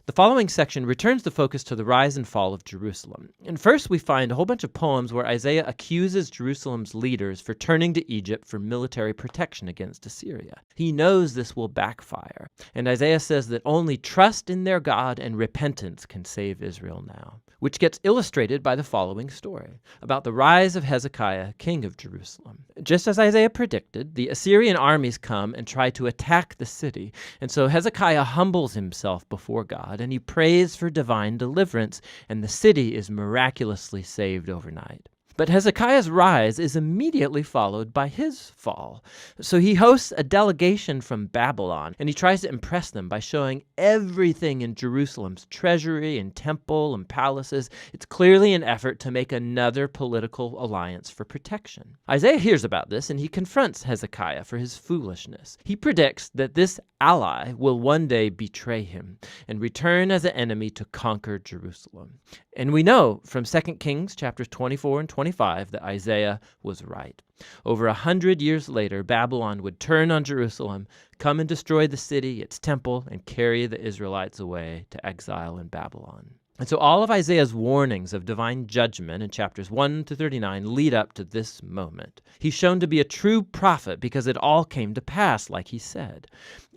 The following section returns the focus to the rise and fall of Jerusalem. And first we find a whole bunch of poems where Isaiah accuses Jerusalem's leaders for turning to Egypt for military protection against Assyria. He knows this will backfire, and Isaiah says that only trust in their God and repentance can save Israel now, which gets illustrated by the following story about the rise of Hezekiah, king of Jerusalem. Just as Isaiah predicted, the Assyrian armies come and try to attack the city, and so Hezekiah humbles himself before God, and he prays for divine deliverance, and the city is miraculously saved overnight. But Hezekiah's rise is immediately followed by his fall. So he hosts a delegation from Babylon, and he tries to impress them by showing everything in Jerusalem's treasury and temple and palaces. It's clearly an effort to make another political alliance for protection. Isaiah hears about this, and he confronts Hezekiah for his foolishness. He predicts that this ally will one day betray him and return as an enemy to conquer Jerusalem. And we know from 2 Kings chapters 24 and 25 that Isaiah was right. Over 100 years later, Babylon would turn on Jerusalem, come and destroy the city, its temple, and carry the Israelites away to exile in Babylon. And so all of Isaiah's warnings of divine judgment in chapters 1 to 39 lead up to this moment. He's shown to be a true prophet because it all came to pass like he said.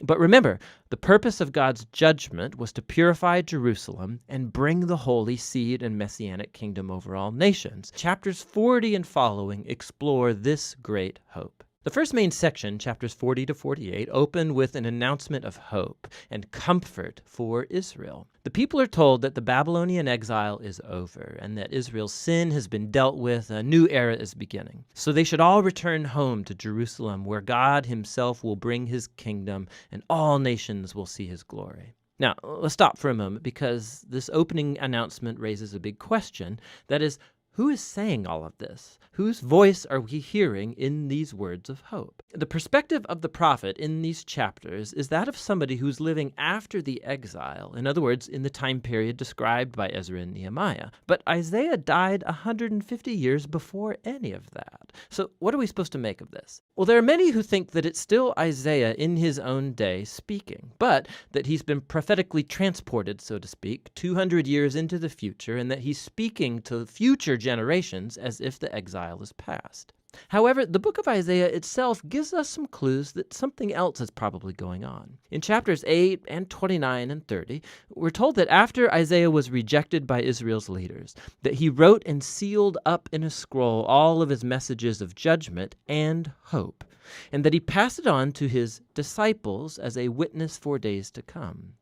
But remember, the purpose of God's judgment was to purify Jerusalem and bring the holy seed and messianic kingdom over all nations. Chapters 40 and following explore this great hope. The first main section, chapters 40 to 48, open with an announcement of hope and comfort for Israel. The people are told that the Babylonian exile is over and that Israel's sin has been dealt with, a new era is beginning. So they should all return home to Jerusalem, where God himself will bring his kingdom and all nations will see his glory. Now, let's stop for a moment because this opening announcement raises a big question. That is, who is saying all of this? Whose voice are we hearing in these words of hope? The perspective of the prophet in these chapters is that of somebody who's living after the exile, in other words, in the time period described by Ezra and Nehemiah. But Isaiah died 150 years before any of that. So what are we supposed to make of this? Well, there are many who think that it's still Isaiah in his own day speaking, but that he's been prophetically transported, so to speak, 200 years into the future, and that he's speaking to future generations as if the exile is past. However, the book of Isaiah itself gives us some clues that something else is probably going on. In chapters 8 and 29 and 30, we're told that after Isaiah was rejected by Israel's leaders, that he wrote and sealed up in a scroll all of his messages of judgment and hope, and that he passed it on to his disciples as a witness for days to come.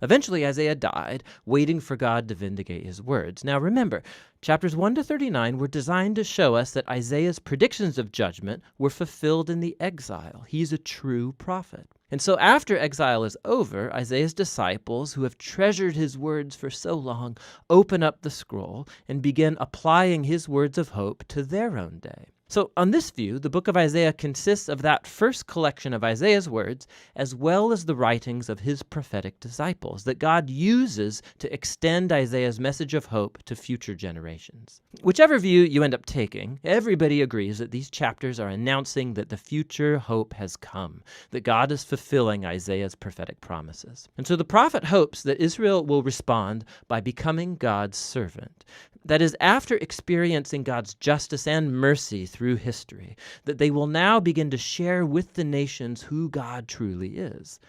Eventually, Isaiah died, waiting for God to vindicate his words. Now remember, chapters 1 to 39 were designed to show us that Isaiah's predictions of judgment were fulfilled in the exile. He's a true prophet. And so after exile is over, Isaiah's disciples, who have treasured his words for so long, open up the scroll and begin applying his words of hope to their own day. So on this view, the book of Isaiah consists of that first collection of Isaiah's words, as well as the writings of his prophetic disciples that God uses to extend Isaiah's message of hope to future generations. Whichever view you end up taking, everybody agrees that these chapters are announcing that the future hope has come, that God is fulfilling Isaiah's prophetic promises. And so the prophet hopes that Israel will respond by becoming God's servant. That is, after experiencing God's justice and mercy through history, that they will now begin to share with the nations who God truly is.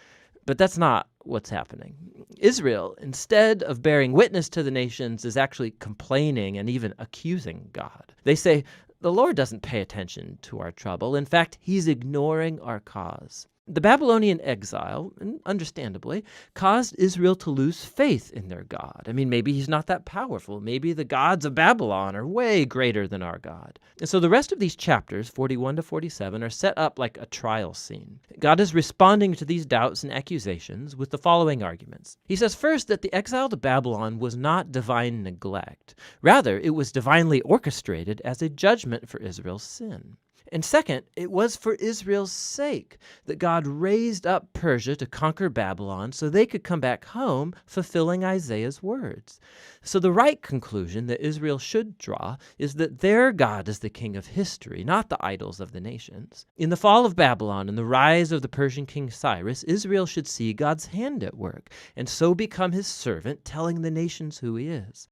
But that's not what's happening. Israel, instead of bearing witness to the nations, is actually complaining and even accusing God. They say, "The Lord doesn't pay attention to our trouble. In fact, he's ignoring our cause." The Babylonian exile, and understandably, caused Israel to lose faith in their God. I mean, maybe he's not that powerful. Maybe the gods of Babylon are way greater than our God. And so the rest of these chapters, 41 to 47, are set up like a trial scene. God is responding to these doubts and accusations with the following arguments. He says first that the exile to Babylon was not divine neglect. Rather, it was divinely orchestrated as a judgment for Israel's sin. And second, it was for Israel's sake that God raised up Persia to conquer Babylon so they could come back home, fulfilling Isaiah's words. So the right conclusion that Israel should draw is that their God is the king of history, not the idols of the nations. In the fall of Babylon and the rise of the Persian king Cyrus, Israel should see God's hand at work, and so become his servant, telling the nations who he is.